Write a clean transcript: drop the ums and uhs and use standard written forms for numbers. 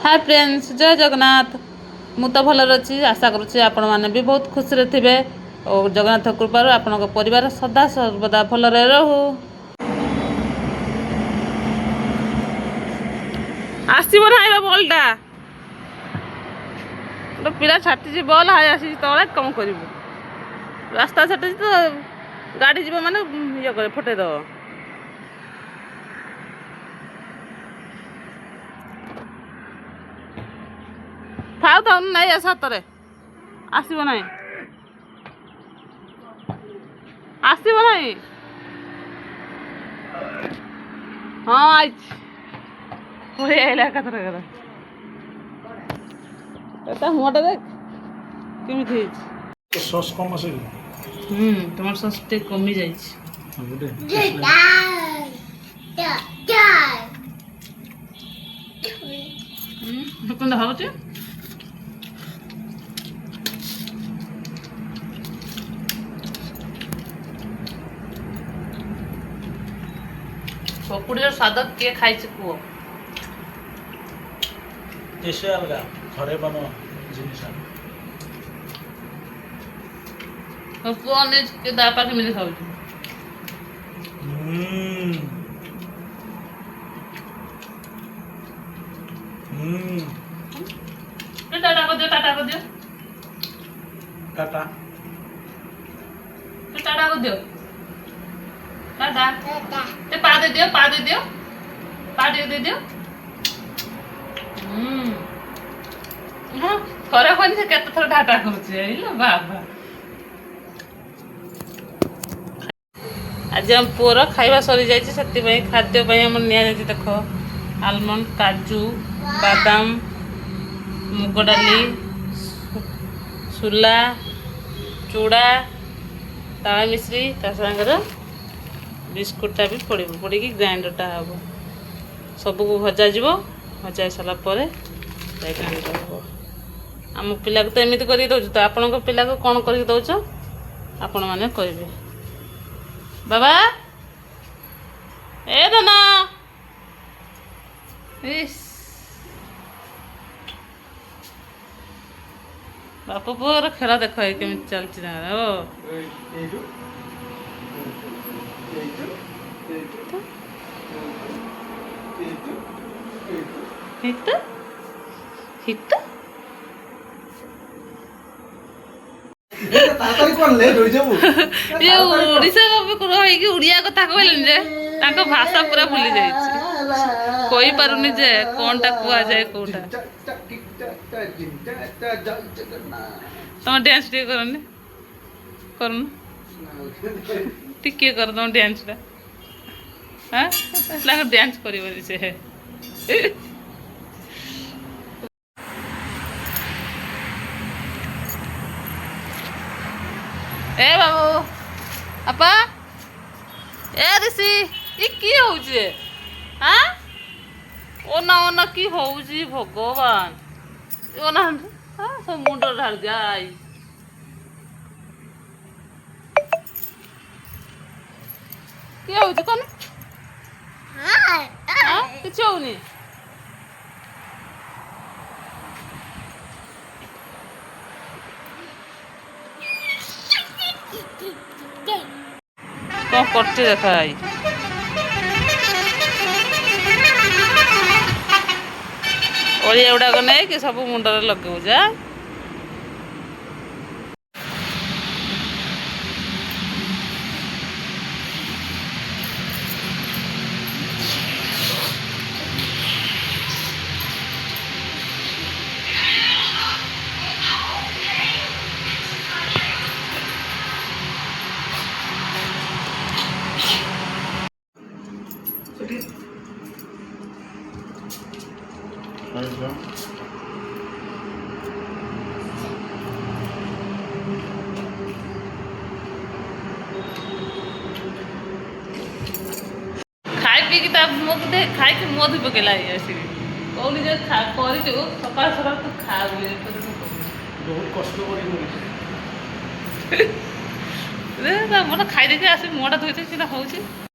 hi friends जय जगन्नाथ मु तो भल अच्छी आशा करुँच आपण मैंने भी बहुत खुशी थे और जगन्नाथ कृपार आपण परिवार सदा सर्वदा भल रहू आसब ना बल्टा गोटे पिला छाटी बल हाई आसी तले कम कर रास्ता छाटी तो गाड़ी जीव माने ये करे फटेदब थाउ थाउ नहीं आस हाथ आसब ना आसब ना हाँ आई पड़े आइला कथर मुँहटा देख केमी सस कम आसे टमाटो सस टे कमी जाइए पकुड़ीर स्वाद किए खाई कह देशे अलगा घरे बनो जिनिस पुआ के दापा के मिले खाऊ टाटा कर दियो टाटा कर दियो टाटा टाटा कर दियो टाटा ते पा दे दियो पा दे दियो पा दे दियो हाँ थोड़ा खोनी से केते थोड़ा टाटा करूचे इलो बाबा आज हम पुअर खाइबा सरी जाइए से खाद्य नि देख आलमंड काजू बादाम मुग डाली सुला चूड़ा ताला मिश्री तांगर बिस्कुटा भी पड़ पड़ी ग्राइंडरटा हम सबको भजा जीव भजा सारापर ग्राइंडर हम आम पिला तो एमती कर दौर तो आपण पिला को कौन कर दौच आपण मैंने कहे बाबा ए धना बापा पुअर खेल देख केमी चलती हित हित ये उड़िया कथा कहले भाषा पूरा भूली जाइए कोई पारुनी जे कौन टा कुआ जाए कोटा तुम डांस टे करने करन टिके कर तुम डांस टा हां लाग डांस करिवरी से ए बाबू अपा ए ऋषि ये की होउजे हां ओना की होउजी भगवान ओना हां सब मुंड ढाल जाई की होउजी कोन हां किछ होउनी कौन करते देखा आई ओडिया गुड़ाक नहीं कि सब मुंडे लगे जा खाई पी की मुख दे खाई के मुँह धोई पकेला कौन जो कर सकाल सकाल तू खा बहुत कष्ट कर खाई देखिए आस मुँहटा धोते सीधा हूँ